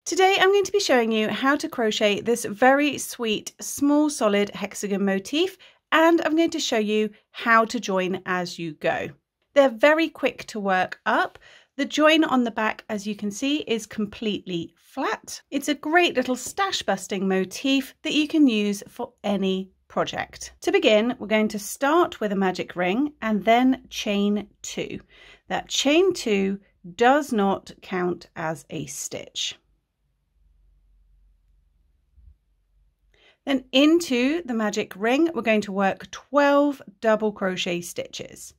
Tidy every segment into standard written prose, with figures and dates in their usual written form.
Today I'm going to be showing you how to crochet this very sweet small solid hexagon motif, and I'm going to show you how to join as you go. They're very quick to work up. The join on the back, as you can see, is completely flat. It's a great little stash busting motif that you can use for any project. To begin, we're going to start with a magic ring and then chain 2. That chain 2 does not count as a stitch. Then into the magic ring, we're going to work 12 double crochet stitches.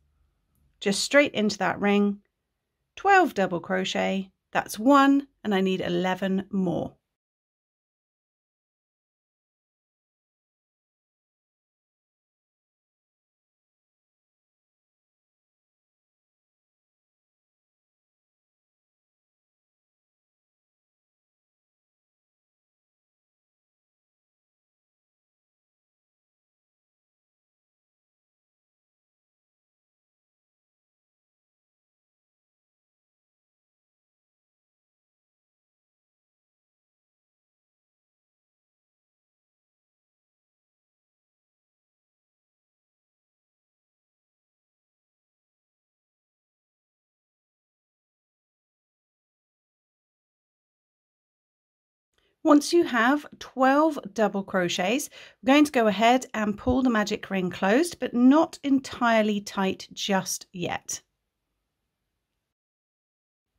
Just straight into that ring, 12 double crochet, that's 1, and I need 11 more. Once you have 12 double crochets, we're going to go ahead and pull the magic ring closed, but not entirely tight just yet.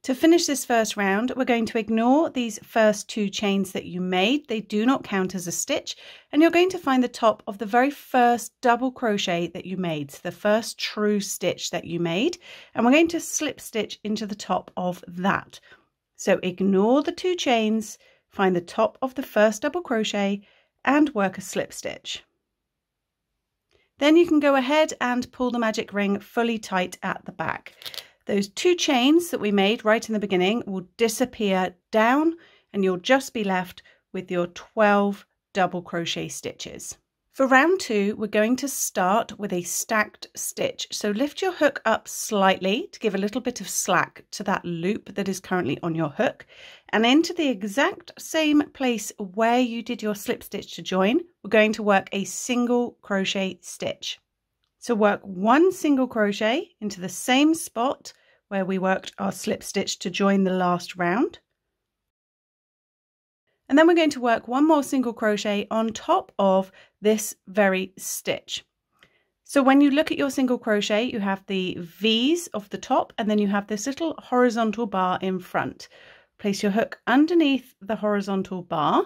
To finish this first round, we're going to ignore these first 2 chains that you made. They do not count as a stitch, and you're going to find the top of the very first double crochet that you made, so the first true stitch that you made, and we're going to slip stitch into the top of that. So ignore the 2 chains, find the top of the first double crochet and work a slip stitch. Then you can go ahead and pull the magic ring fully tight at the back. Those 2 chains that we made right in the beginning will disappear down, and you'll just be left with your 12 double crochet stitches. For round 2, we're going to start with a stacked stitch. So lift your hook up slightly to give a little bit of slack to that loop that is currently on your hook, and into the exact same place where you did your slip stitch to join, we're going to work a single crochet stitch. So work 1 single crochet into the same spot where we worked our slip stitch to join the last round. And then we're going to work 1 more single crochet on top of this very stitch. So when you look at your single crochet, you have the V's of the top, and then you have this little horizontal bar in front. Place your hook underneath the horizontal bar,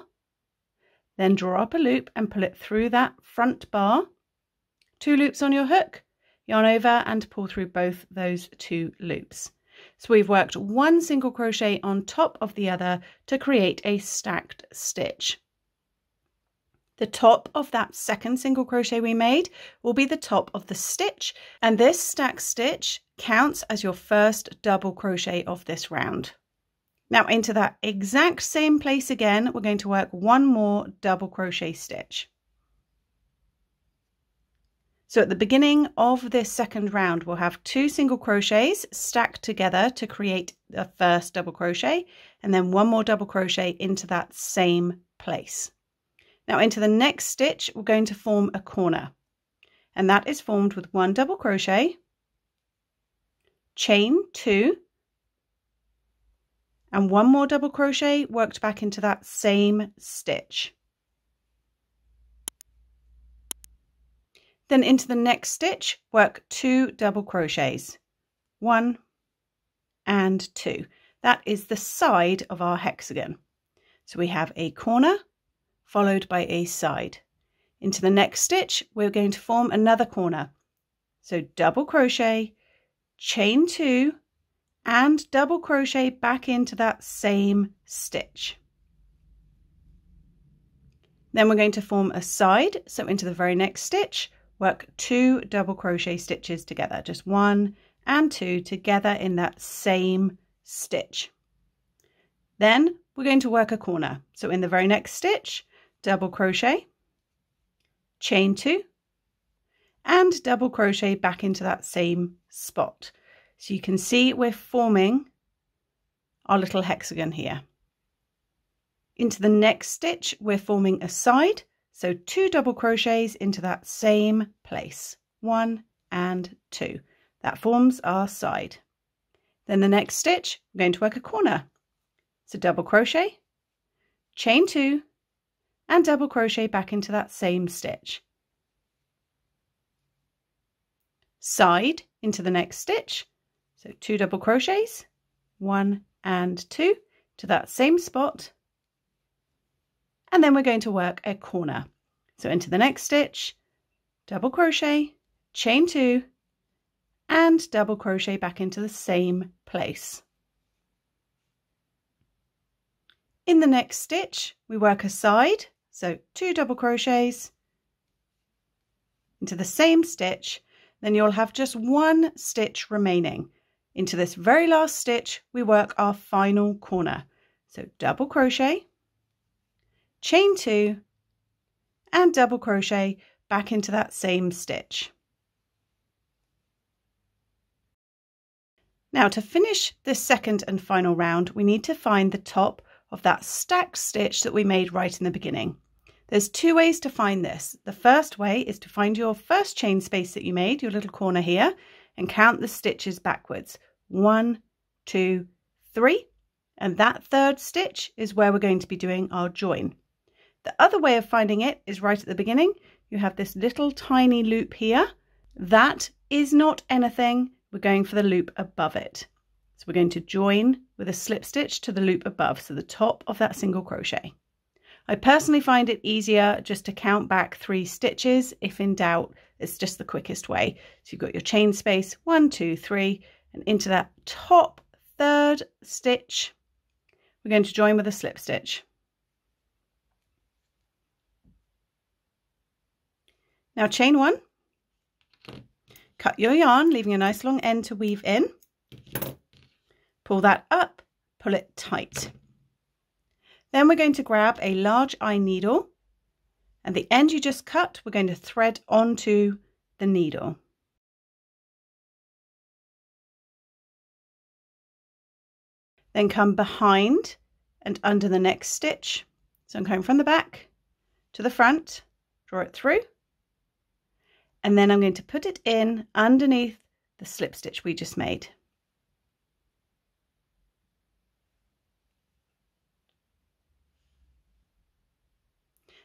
then draw up a loop and pull it through that front bar. 2 loops on your hook, yarn over and pull through both those 2 loops. So we've worked 1 single crochet on top of the other to create a stacked stitch. The top of that second single crochet we made will be the top of the stitch, and this stacked stitch counts as your first double crochet of this round. Now into that exact same place again, we're going to work 1 more double crochet stitch. So at the beginning of this second round, we'll have 2 single crochets stacked together to create the first double crochet, and then 1 more double crochet into that same place. Now into the next stitch, we're going to form a corner, and that is formed with 1 double crochet, chain 2, and 1 more double crochet worked back into that same stitch. Then into the next stitch, work 2 double crochets, 1 and 2. That is the side of our hexagon. So we have a corner followed by a side. Into the next stitch, we're going to form another corner. So double crochet, chain 2, and double crochet back into that same stitch. Then we're going to form a side. So into the very next stitch, work 2 double crochet stitches together, just 1 and 2 together in that same stitch. Then we're going to work a corner. So in the very next stitch, double crochet, chain 2, and double crochet back into that same spot. So you can see we're forming our little hexagon here. Into the next stitch, we're forming a side, so 2 double crochets into that same place, 1 and 2. That forms our side. Then the next stitch, we're going to work a corner. So double crochet, chain 2, and double crochet back into that same stitch. Side into the next stitch, so 2 double crochets, 1 and 2 to that same spot, and then we're going to work a corner. So into the next stitch, double crochet, chain 2, and double crochet back into the same place. In the next stitch, we work a side, so 2 double crochets into the same stitch, then you'll have just 1 stitch remaining. Into this very last stitch, we work our final corner. So double crochet, chain 2, and double crochet back into that same stitch. Now to finish this second and final round, we need to find the top of that stacked stitch that we made right in the beginning. There's 2 ways to find this. The first way is to find your first chain space that you made, your little corner here, and count the stitches backwards. 1, 2, 3, and that third stitch is where we're going to be doing our join. The other way of finding it is right at the beginning. You have this little tiny loop here. That is not anything. We're going for the loop above it. So we're going to join with a slip stitch to the loop above, so the top of that single crochet. I personally find it easier just to count back 3 stitches. If in doubt, it's just the quickest way. So you've got your chain space, 1, 2, 3, and into that top third stitch, we're going to join with a slip stitch. Now chain 1, cut your yarn, leaving a nice long end to weave in. Pull that up, pull it tight. Then we're going to grab a large eye needle, and the end you just cut, we're going to thread onto the needle. Then come behind and under the next stitch. So I'm coming from the back to the front, draw it through, and then I'm going to put it in underneath the slip stitch we just made.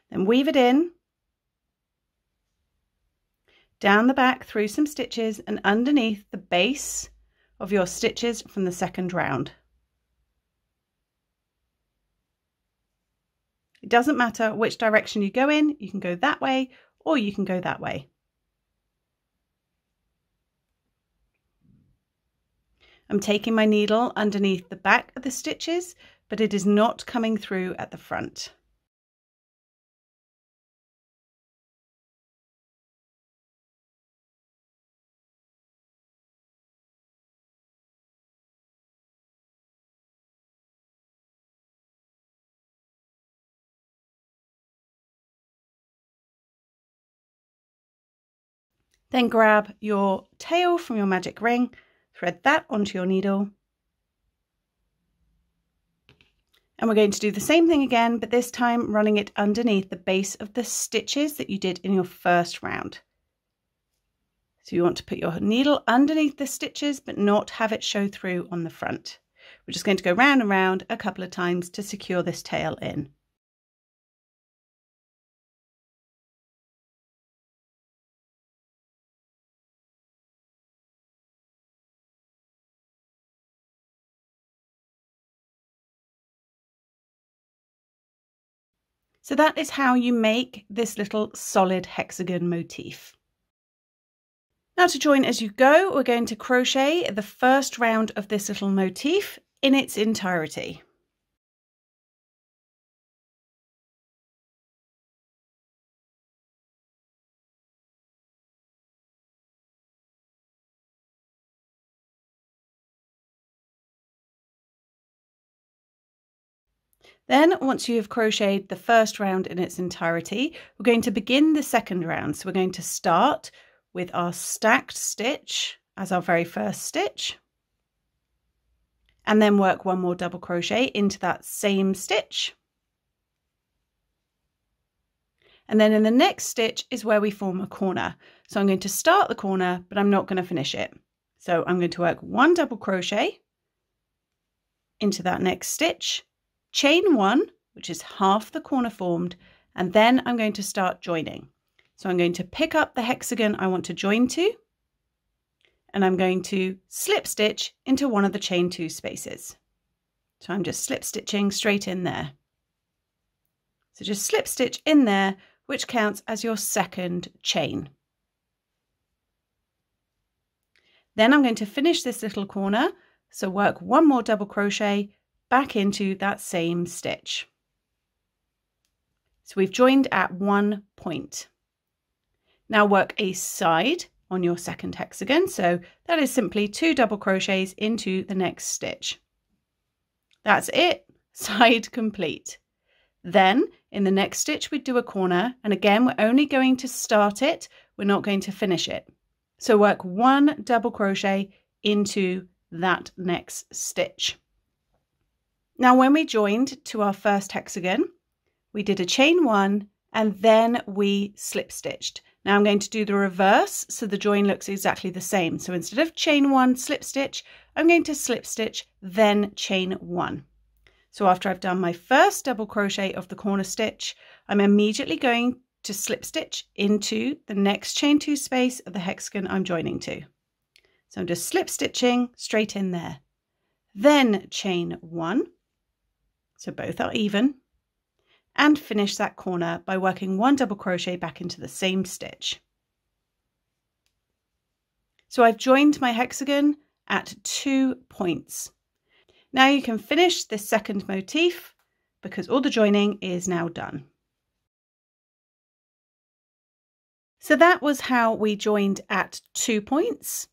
Then weave it in, down the back through some stitches and underneath the base of your stitches from the second round. It doesn't matter which direction you go in, you can go that way or you can go that way. I'm taking my needle underneath the back of the stitches, but it is not coming through at the front. Then grab your tail from your magic ring, thread that onto your needle. And we're going to do the same thing again, but this time running it underneath the base of the stitches that you did in your first round. So you want to put your needle underneath the stitches, but not have it show through on the front. We're just going to go round and round a couple of times to secure this tail in. So that is how you make this little solid hexagon motif. Now to join as you go, we're going to crochet the first round of this little motif in its entirety. Then once you have crocheted the first round in its entirety, we're going to begin the second round. So we're going to start with our stacked stitch as our very first stitch, and then work one more double crochet into that same stitch, And then in the next stitch is where we form a corner. So I'm going to start the corner, but I'm not going to finish it. So I'm going to work 1 double crochet into that next stitch, chain 1, which is half the corner formed, and then I'm going to start joining. So I'm going to pick up the hexagon I want to join to, and I'm going to slip stitch into one of the chain 2 spaces. So I'm just slip stitching straight in there. So just slip stitch in there, which counts as your second chain. Then I'm going to finish this little corner, so work 1 more double crochet back into that same stitch. So we've joined at 1 point. Now work a side on your second hexagon, so that is simply 2 double crochets into the next stitch. That's it, side complete. Then in the next stitch we do a corner, and again we're only going to start it, we're not going to finish it. So work 1 double crochet into that next stitch. Now when we joined to our first hexagon, we did a chain 1 and then we slip stitched. Now I'm going to do the reverse so the join looks exactly the same. So instead of chain 1 slip stitch, I'm going to slip stitch then chain 1. So after I've done my first double crochet of the corner stitch, I'm immediately going to slip stitch into the next chain 2 space of the hexagon I'm joining to. So I'm just slip stitching straight in there. Then chain 1, so both are even, and finish that corner by working 1 double crochet back into the same stitch. So I've joined my hexagon at 2 points. Now you can finish this second motif because all the joining is now done. So that was how we joined at 2 points.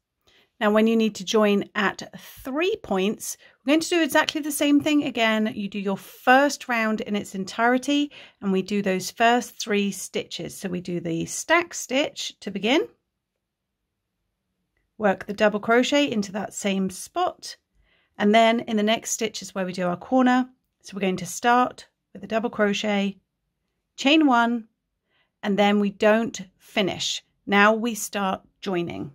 Now when you need to join at 3 points, we're going to do exactly the same thing again. You do your first round in its entirety and we do those first 3 stitches. So we do the stack stitch to begin, work the double crochet into that same spot, and then in the next stitch is where we do our corner. So we're going to start with a double crochet, chain 1, and then we don't finish. Now we start joining.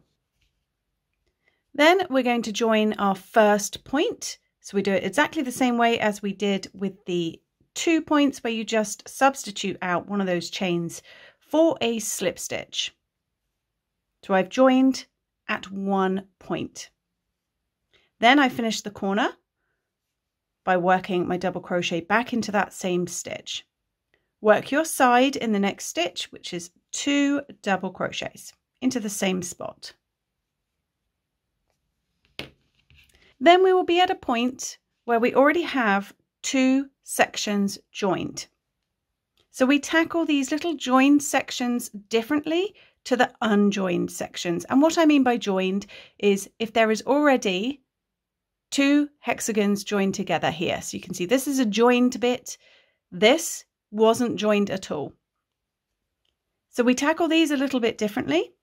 Then we're going to join our first point. So we do it exactly the same way as we did with the 2 points, where you just substitute out one of those chains for a slip stitch. So I've joined at 1 point. Then I finish the corner by working my double crochet back into that same stitch. Work your side in the next stitch, which is 2 double crochets into the same spot. Then we will be at a point where we already have 2 sections joined. So we tackle these little joined sections differently to the unjoined sections. And what I mean by joined is if there is already 2 hexagons joined together here. So you can see this is a joined bit. This wasn't joined at all. So we tackle these a little bit differently.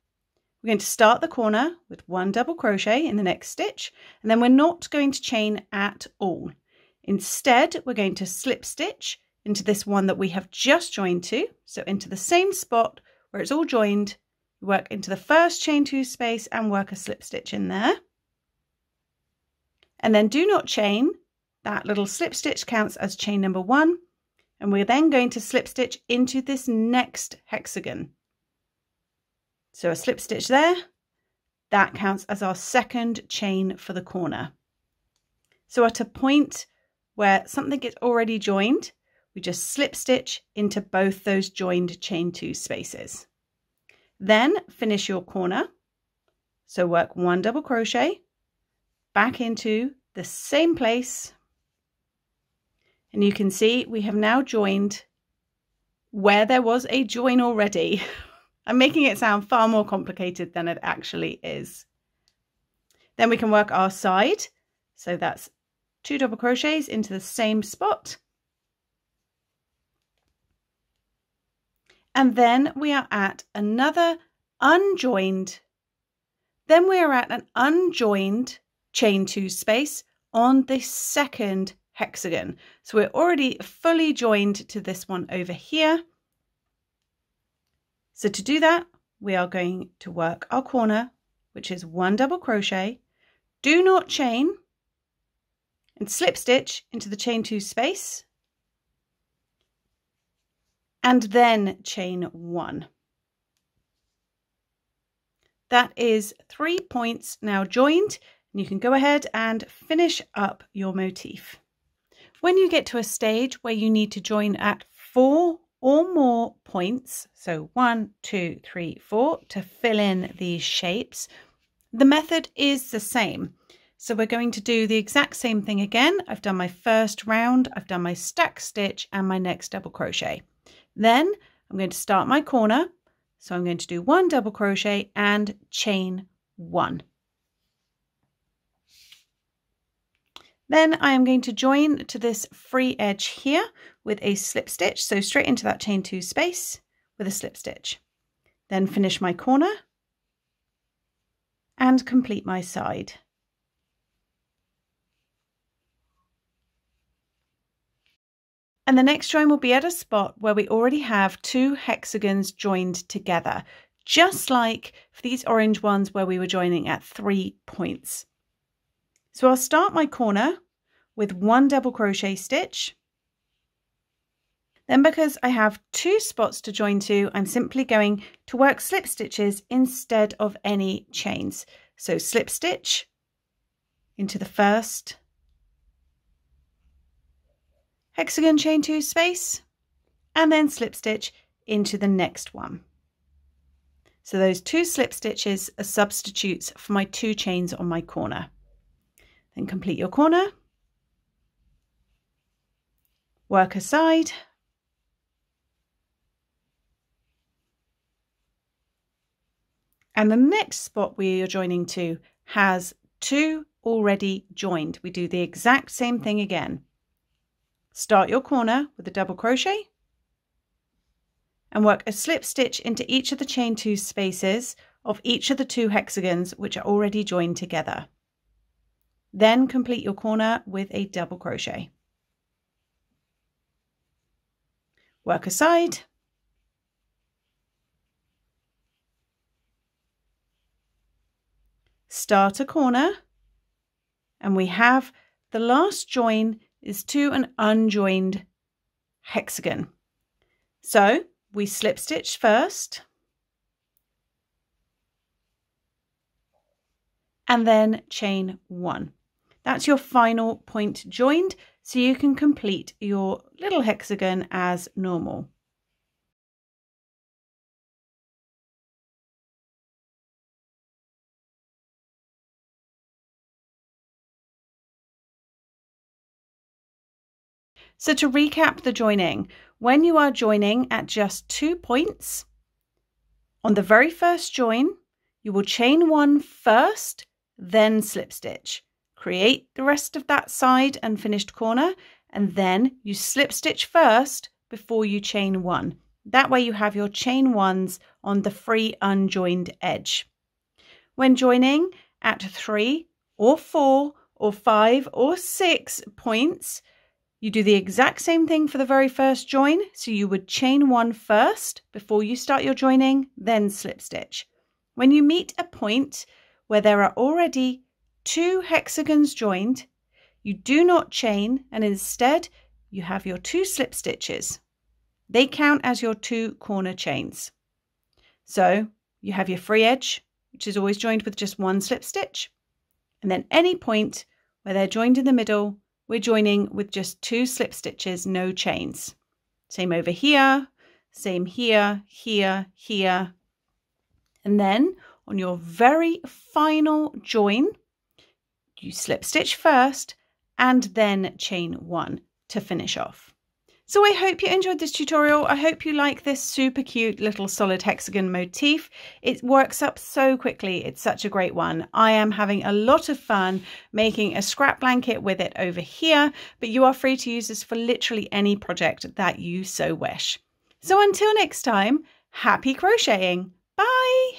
We're going to start the corner with 1 double crochet in the next stitch, and then we're not going to chain at all. Instead, we're going to slip stitch into this one that we have just joined to. So into the same spot where it's all joined, work into the first chain 2 space and work a slip stitch in there. And then do not chain. That little slip stitch counts as chain number 1. And we're then going to slip stitch into this next hexagon. So a slip stitch there, that counts as our second chain for the corner. So at a point where something is already joined, we just slip stitch into both those joined chain 2 spaces. Then finish your corner. So work 1 double crochet back into the same place. And you can see we have now joined where there was a join already. I'm making it sound far more complicated than it actually is. Then we can work our side. So that's 2 double crochets into the same spot. And then we are at another unjoined. Then we are at an unjoined chain 2 space on the second hexagon. So we're already fully joined to this one over here. So to do that, we are going to work our corner, which is 1 double crochet, do not chain, and slip stitch into the chain 2 space, and then chain 1. That is 3 points now joined, and you can go ahead and finish up your motif. When you get to a stage where you need to join at 4 or more points, so 1, 2, 3, 4, to fill in these shapes, the method is the same. So we're going to do the exact same thing again. I've done my first round, I've done my stack stitch and my next double crochet. Then I'm going to start my corner. So I'm going to do 1 double crochet and chain 1. Then I am going to join to this free edge here with a slip stitch. So straight into that chain 2 space with a slip stitch. Then finish my corner and complete my side. And the next join will be at a spot where we already have 2 hexagons joined together, just like for these orange ones where we were joining at 3 points. So I'll start my corner with 1 double crochet stitch. Then because I have 2 spots to join to, I'm simply going to work slip stitches instead of any chains. So slip stitch into the first hexagon chain 2 space, and then slip stitch into the next one. So those 2 slip stitches are substitutes for my 2 chains on my corner. Then complete your corner, work a side, and the next spot we are joining to has 2 already joined. We do the exact same thing again. Start your corner with a double crochet and work a slip stitch into each of the chain 2 spaces of each of the 2 hexagons which are already joined together. Then complete your corner with a double crochet. Work a side, start a corner, and we have the last join is to an unjoined hexagon. So we slip stitch first and then chain 1. That's your final point joined, so you can complete your little hexagon as normal. So to recap the joining, when you are joining at just 2 points, on the very first join, you will chain 1 first, then slip stitch. Create the rest of that side and finished corner, and then you slip stitch first before you chain 1. That way you have your chain 1s on the free unjoined edge. When joining at 3 or 4 or 5 or 6 points, you do the exact same thing for the very first join. So you would chain 1 first before you start your joining, then slip stitch. When you meet a point where there are already 2 hexagons joined, you do not chain, and instead you have your 2 slip stitches. They count as your 2 corner chains. So you have your free edge, which is always joined with just 1 slip stitch. And then any point where they're joined in the middle, we're joining with just 2 slip stitches, no chains. Same over here, same here, here, here. And then on your very final join, you slip stitch first and then chain 1 to finish off. So I hope you enjoyed this tutorial. I hope you like this super cute little solid hexagon motif. It works up so quickly. It's such a great one. I am having a lot of fun making a scrap blanket with it over here, but you are free to use this for literally any project that you so wish. So until next time, happy crocheting. Bye.